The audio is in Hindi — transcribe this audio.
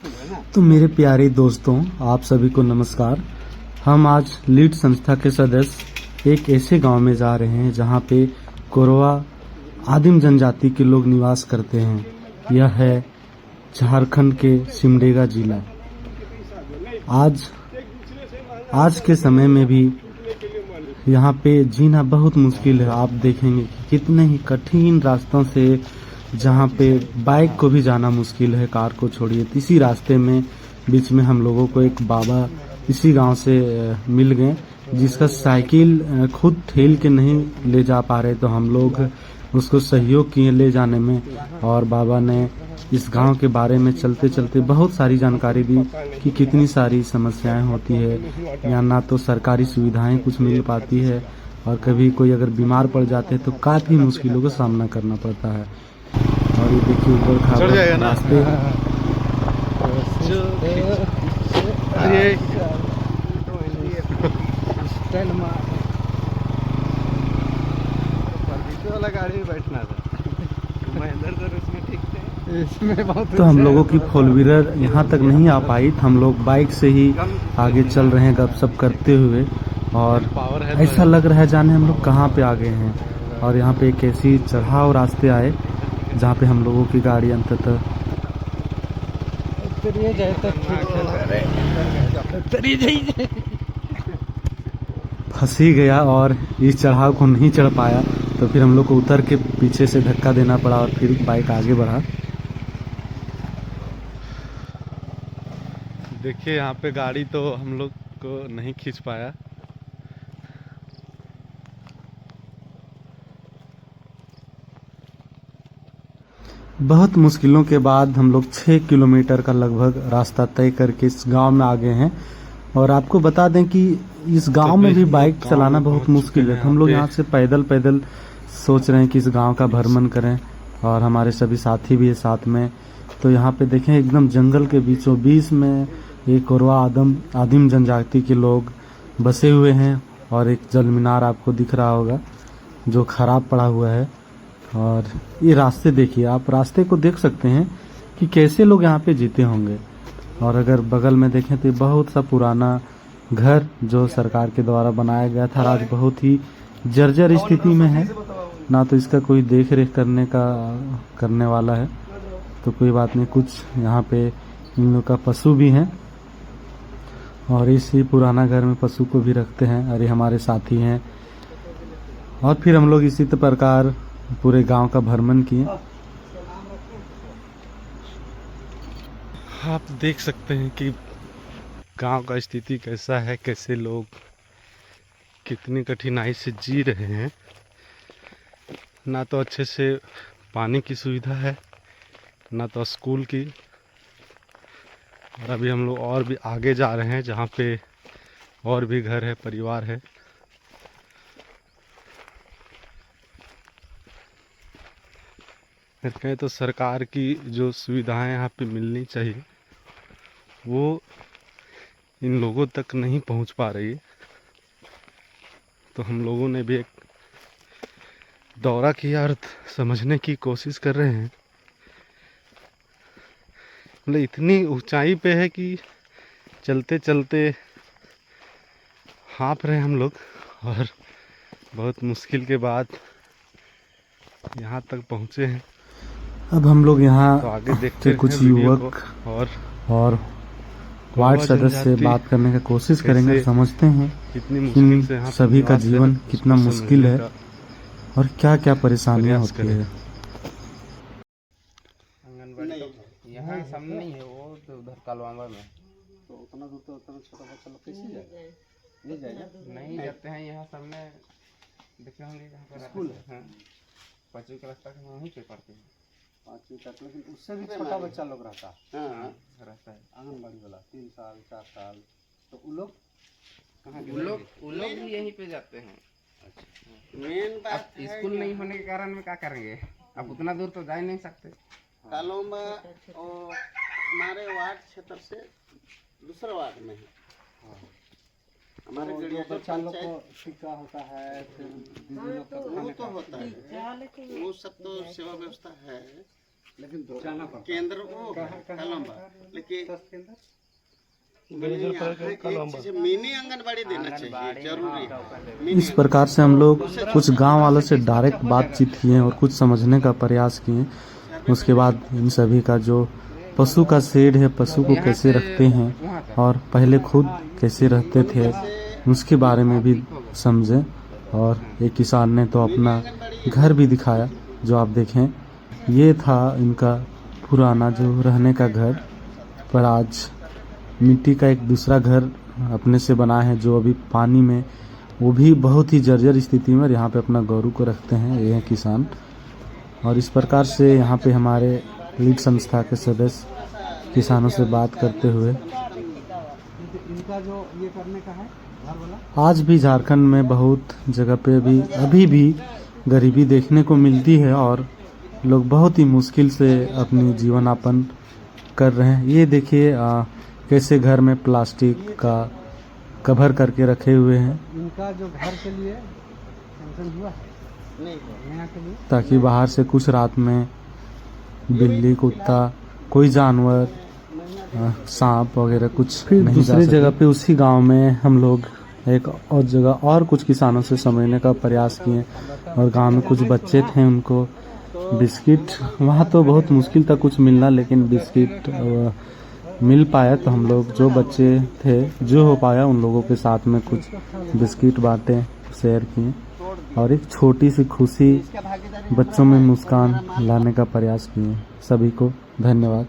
तो मेरे प्यारे दोस्तों, आप सभी को नमस्कार। हम आज लीड संस्था के सदस्य एक ऐसे गांव में जा रहे हैं जहां पे कोरवा आदिम जनजाति के लोग निवास करते हैं। यह है झारखंड के सिमडेगा जिला। आज के समय में भी यहाँ पे जीना बहुत मुश्किल है। आप देखेंगे कि कितने ही कठिन रास्तों से, जहाँ पे बाइक को भी जाना मुश्किल है, कार को छोड़िए। इसी रास्ते में बीच में हम लोगों को एक बाबा इसी गांव से मिल गए, जिसका साइकिल खुद ठेल के नहीं ले जा पा रहे, तो हम लोग उसको सहयोग किए ले जाने में। और बाबा ने इस गांव के बारे में चलते चलते बहुत सारी जानकारी दी कि कितनी सारी समस्याएं होती है। यहाँ ना तो सरकारी सुविधाएं कुछ मिल पाती है, और कभी कोई अगर बीमार पड़ जाते हैं तो काफ़ी मुश्किलों का सामना करना पड़ता है। और ये देखिए ऊपर खाबर रास्ते गाड़ी में बैठना था। मैं इधर उसमें ठीक थे, इसमें बहुत। तो हम लोगों की फोर व्हीलर यहाँ तक नहीं आ पाई, तो हम लोग बाइक से ही आगे चल रहे हैं गपशप करते हुए। और ऐसा लग रहा है जाने हम लोग कहाँ पे आ गए हैं। और यहाँ पे एक ऐसी चढ़ाव रास्ते आए जहाँ पे हम लोगों की गाड़ी अंततः फंस ही गया और इस चढ़ाव को नहीं चढ़ पाया। तो फिर हम लोग को उतर के पीछे से धक्का देना पड़ा और फिर बाइक आगे बढ़ा। देखिए यहाँ पे गाड़ी तो हम लोग को नहीं खींच पाया। बहुत मुश्किलों के बाद हम लोग 6 किलोमीटर का लगभग रास्ता तय करके इस गांव में आ गए हैं। और आपको बता दें कि इस गांव में भी बाइक चलाना बहुत मुश्किल है। हम लोग यहाँ से पैदल सोच रहे हैं कि इस गांव का भ्रमण करें, और हमारे सभी साथी भी है साथ में। तो यहाँ पे देखें एकदम जंगल के बीचों बीच में एक कोरवा आदिम जनजाति के लोग बसे हुए हैं। और एक जल मीनार आपको दिख रहा होगा जो खराब पड़ा हुआ है। और ये रास्ते देखिए, आप रास्ते को देख सकते हैं कि कैसे लोग यहाँ पे जीते होंगे। और अगर बगल में देखें तो बहुत सा पुराना घर जो सरकार के द्वारा बनाया गया था, आज बहुत ही जर्जर स्थिति में है। ना तो इसका कोई देख रेख करने वाला है। तो कोई बात नहीं, कुछ यहाँ पे इन लोग का पशु भी हैं, और इसी पुराना घर में पशु को भी रखते हैं। अरे हमारे साथी हैं। और फिर हम लोग इसी प्रकार पूरे गांव का भ्रमण किए। आप देख सकते हैं कि गांव का स्थिति कैसा है, कैसे लोग कितनी कठिनाई से जी रहे हैं। ना तो अच्छे से पानी की सुविधा है, ना तो स्कूल की। और अभी हम लोग और भी आगे जा रहे हैं जहाँ पे और भी घर है, परिवार है। कहें तो सरकार की जो सुविधाएं यहाँ पे मिलनी चाहिए वो इन लोगों तक नहीं पहुँच पा रही है। तो हम लोगों ने भी एक दौरा किया और समझने की कोशिश कर रहे हैं। मतलब इतनी ऊंचाई पे है कि चलते चलते हाँफ रहे हम लोग। और बहुत मुश्किल के बाद यहाँ तक पहुँचे हैं। अब हम लोग यहाँ तो आगे देखते के कुछ हैं वीडियो युवक को और वार्ड सदस्य से बात करने की कोशिश करेंगे। समझते हैं कि सभी का जीवन कितना मुश्किल है और क्या क्या परेशानियां होती है। यहाँ सामने नहीं है, वो तो उधर कालवांबा में। तो उतना दूर तो उतना छोटा बच्चा लोग कैसे जाए? नहीं जाएगा। नहीं जाते हैं, यहाँ सामने देखे होंगे जहाँ पर स्कूल है। 5वीं क्लास तक हम वहीं पे पढ़ते हैं। 5वीं तक, लेकिन उससे भी छोटा बच्चा लोग रहता है। हाँ रहता है आंगनबाड़ी वाला 3 साल 4 साल। तो वो लोग कहाँ वो लोग भी यहीं पे जाते हैं। मेन अब स्कूल नहीं होने के कारण में क्या करेंगे? अब उतना दूर तो जा ही नहीं सकते। कालोमा और हमारे वार्ड क्षेत्र से दूसरा वार्ड में है। हमारे गड़िया बच्चा लोग को टीका होता है, फिर दीदी लोग का वो तो होता है, वो सब तो सेवा व्यवस्था है। केंद्र वो है लंबा, लेकिन मिनी आंगनबाड़ी देना चाहिए, जरूरी है। इस प्रकार से हम लोग कुछ गांव वालों से डायरेक्ट बातचीत किए और कुछ समझने का प्रयास किए। उसके बाद इन सभी का जो पशु का शेड है, पशु को कैसे रखते हैं और पहले खुद कैसे रहते थे, उसके बारे में भी समझे। और एक किसान ने तो अपना घर भी दिखाया, जो आप देखें। ये था इनका पुराना जो रहने का घर, पर आज मिट्टी का एक दूसरा घर अपने से बना है, जो अभी पानी में, वो भी बहुत ही जर्जर स्थिति में यहाँ पे अपना गौरू को रखते हैं ये है किसान। और इस प्रकार से यहाँ पे हमारे लीड संस्था के सदस्य किसानों से बात करते हुए, इनका जो ये करने का है घर वाला, आज भी झारखंड में बहुत जगह पे भी अभी भी गरीबी देखने को मिलती है और लोग बहुत ही मुश्किल से अपनी जीवन यापन कर रहे हैं। ये देखिए कैसे घर में प्लास्टिक का कवर करके रखे हुए हैं, इनका जो घर के लिए सैंक्शन हुआ है नया के लिए, ताकि बाहर से कुछ रात में बिल्ली, कुत्ता, कोई जानवर, सांप वगैरह कुछ फिर नहीं दूसरी जगह पे उसी गांव में हम लोग एक और जगह और कुछ किसानों से समझने का प्रयास किए। और गांव में कुछ बच्चे थे, उनको बिस्किट, वहाँ तो बहुत मुश्किल था कुछ मिलना, लेकिन बिस्किट मिल पाया। तो हम लोग जो बच्चे थे, जो हो पाया, उन लोगों के साथ में कुछ बिस्किट बांटे, शेयर किए और एक छोटी सी खुशी बच्चों में मुस्कान लाने का प्रयास किए। सभी को धन्यवाद।